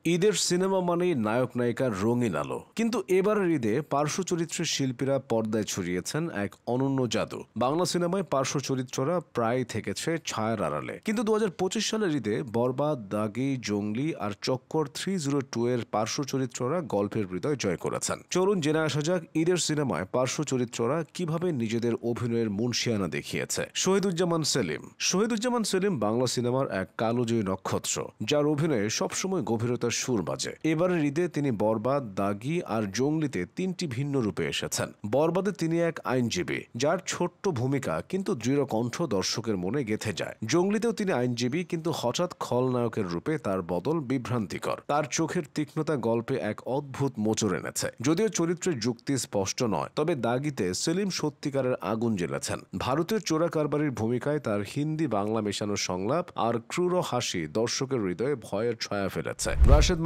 ঈদের সিনেমা মানেই নায়ক নায়িকার রঙিন আলো, কিন্তু এবারের ঈদে পার্শ্ব চরিত্রের শিল্পীরা পর্দায় ছড়িয়েছেন এক অনন্য জাদু। বাংলা সিনেমায় পার্শ্ব চরিত্ররা প্রায় থেকেছে ছায়ার আড়ালে, কিন্তু 2025 সালের ঈদে বরবাদ, দাগি, জঙ্গলি আর চক্কর 302 এর পার্শ্ব চরিত্ররা গল্পের হৃদয় জয় করেছেন। চলুন জেনে আসা যাক ঈদের সিনেমায় পার্শ্ব চরিত্ররা কিভাবে নিজেদের অভিনয়ের মুনশিয়ানা দেখিয়েছে। শহীদুজ্জামান সেলিম বাংলা সিনেমার এক কালোজয়ী নক্ষত্র, যার অভিনয়ে সবসময় গভীরতার সুর বাজে। এবারের ঈদে তিনি বরবাদ, দাগি আর জঙ্গলিতে 3টি ভিন্ন রূপে এসেছেন। বরবাদে তিনি এক আইনজীবী, যার ছোট্ট ভূমিকা কিন্তু দৃঢ় কণ্ঠ দর্শকের মনে গেঁথে যায়। জঙ্গলিতেও তিনি আইনজীবী, কিন্তু হঠাৎ খলনায়কের রূপে তার বদল বিভ্রান্তিকর। তার চোখের তীক্ষ্ণতা গল্পে এক অদ্ভুত মোচড় এনেছে। যদিও চরিত্রের যুক্তি স্পষ্ট নয়, তবে দাগিতে সেলিম সত্যিকারের আগুন জ্বেলেছেন। ভারতীয় চোরা কারবারির ভূমিকায় তার হিন্দি বাংলা মেশানো সংলাপ আর ক্রূর হাসি দর্শকের হৃদয়ে ভয়ের ছায়া ফেলেছে। রাশেদ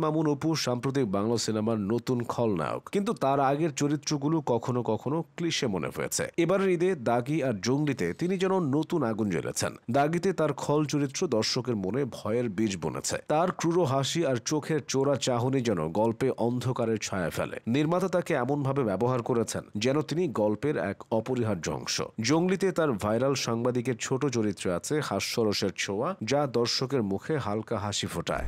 মামুন অপু সাম্প্রতিক বাংলা সিনেমার নতুন খলনায়ক, কিন্তু তার আগের চরিত্রগুলো কখনো কখনো ক্লিশে মনে হয়েছে। এবারের ঈদে দাগি আর জঙ্গলিতে তিনি যেন নতুন আগুন জ্বেলেছেন। দাগিতে তার খল চরিত্র দর্শকের মনে ভয়ের বীজ বুনেছে। তার ক্রূর হাসি আর চোখের চোরা চাহনি যেন গল্পে অন্ধকারের ছায়া ফেলে। নির্মাতা তাকে এমনভাবে ব্যবহার করেছেন যেন তিনি গল্পের এক অপরিহার্য অংশ। জঙ্গলিতে তার ভাইরাল সাংবাদিকের ছোট চরিত্রে আছে হাস্যরসের ছোঁয়া, যা দর্শকের মুখে হালকা হাসি ফোটায়।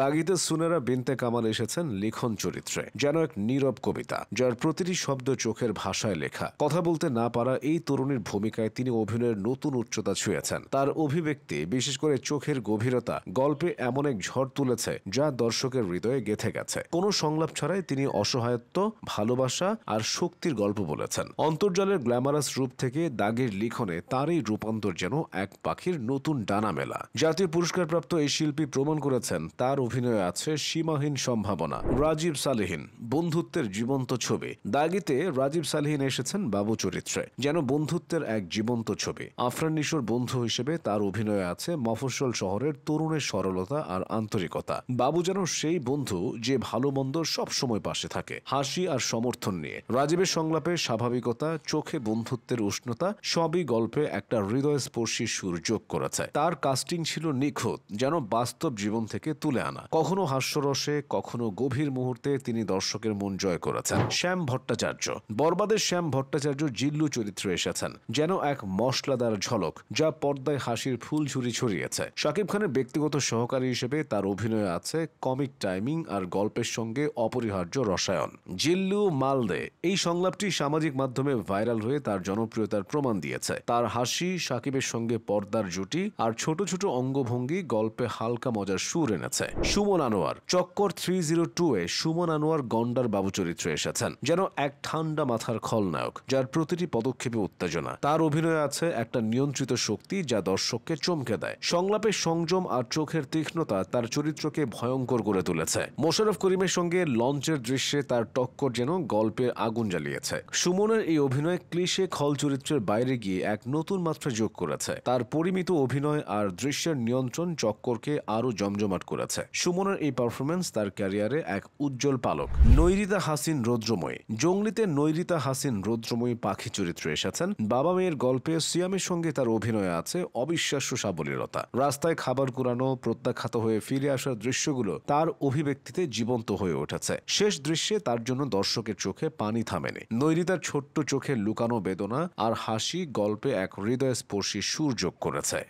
দাগিতে সুনেরা বিনতে কামাল এসেছেন লিখন চরিত্রে, যেন এক নীরব কবিতা, যার প্রতিটি শব্দ চোখের ভাষায় লেখা। কথা বলতে না পারা এই তরুণীর ভূমিকায় তিনি অভিনয়ের নতুন উচ্চতা ছুঁয়েছেন। তার অভিব্যক্তি, বিশেষ করে চোখের গভীরতা, গল্পে এমন এক ঝড় তুলেছে যা দর্শকের হৃদয়ে গেঁথে গেছে। কোনো সংলাপ ছাড়াই তিনি অসহায়ত্ব, ভালোবাসা আর শক্তির গল্প বলেছেন। অন্তর্জালের গ্ল্যামারাস রূপ থেকে দাগের লিখনে তার এই রূপান্তর যেন এক পাখির নতুন ডানা মেলা। জাতীয় পুরস্কারপ্রাপ্ত এই শিল্পী প্রমাণ করেছেন তার অভিনয়ে আছে সীমাহীন সম্ভাবনা। রাজীব সালেহীন বন্ধুত্বের জীবন্ত ছবি। দাগিতে রাজীব সালেহীন এসেছেন বাবু চরিত্রে, যেন বন্ধুত্বের এক জীবন্ত ছবি। আফরান নিশোর বন্ধু হিসেবে তার অভিনয়ে আছে মফস্বল শহরের তরুণের সরলতা আর আন্তরিকতা। বাবু যেন সেই বন্ধু যে ভালো মন্দ সব সময় পাশে থাকে, হাসি আর সমর্থন নিয়ে। রাজীবের সংলাপে স্বাভাবিকতা, চোখে বন্ধুত্বের উষ্ণতা, সবই গল্পে একটা হৃদয়স্পর্শী সুর যোগ করেছে। তার কাস্টিং ছিল নিখুঁত, যেন বাস্তব জীবন থেকে তুলে আনা। কখনো হাস্যরসে, কখনো গভীর মুহূর্তে তিনি দর্শকের মন জয় করেছেন। বরবাদের শ্যাম ভট্টাচার্য জিল্লু চরিত্রে এসেছেন, যেন এক মশলাদার ঝলক, যা পর্দায় হাসির ফুলঝুরি ছড়িয়েছে। শাকিব খানের ব্যক্তিগত সহকারী হিসেবে তার অভিনয়ে আছে কমিক টাইমিং আর গল্পের সঙ্গে অপরিহার্য রসায়ন। জিল্লু মালদে এই সংলাপটি সামাজিক মাধ্যমে ভাইরাল হয়ে তার জনপ্রিয়তার প্রমাণ দিয়েছে। তার হাসি, শাকিবের সঙ্গে পর্দার জুটি আর ছোট ছোট অঙ্গভঙ্গি গল্পে হালকা মজার সুর এনেছে। সুমন আনোয়ার চক্কর 302 এ সুমন আনোয়ার গন্ডার বাবু চরিত্রে এসেছেন, যেন এক ঠান্ডা মাথার খলনায়ক, যার প্রতিটি পদক্ষেপে উত্তেজনা। তার অভিনয়ে আছে একটা নিয়ন্ত্রিত শক্তি যা দর্শককে চমকে দেয়। সংলাপের সংযম আর চোখের তীক্ষ্ণতা তার চরিত্রকে ভয়ঙ্কর করে তুলেছে। মোশাররফ করিমের সঙ্গে লঞ্চের দৃশ্যে তার টক্কর যেন গল্পের আগুন জ্বালিয়েছে। সুমনের এই অভিনয় ক্লিশে খল চরিত্রের বাইরে গিয়ে এক নতুন মাত্রা যোগ করেছে। তার পরিমিত অভিনয় আর দৃশ্যের নিয়ন্ত্রণ চক্করকে আরো জমজমাট করেছে। সুমনের এই পারফরমেন্স তার ক্যারিয়ারে এক উজ্জ্বল পালক। নৈরিতা হাসিন রৌদ্রময়ী। জঙ্গলিতে নৈরিতা হাসিন রৌদ্রময়ী পাখি চরিত্রে এসেছেন। বাবা মেয়ের গল্পে সিয়ামের সঙ্গে তার অভিনয়ে আছে অবিশ্বাস্য সাবলীলতা। রাস্তায় খাবার কুড়ানো, প্রত্যাখ্যাত হয়ে ফিরে আসার দৃশ্যগুলো তার অভিব্যক্তিতে জীবন্ত হয়ে উঠেছে। শেষ দৃশ্যে তার জন্য দর্শকের চোখে পানি থামেনি। নৈরিতার ছোট্ট চোখে লুকানো বেদনা আর হাসি গল্পে এক হৃদয়স্পর্শী সুর যোগ করেছে।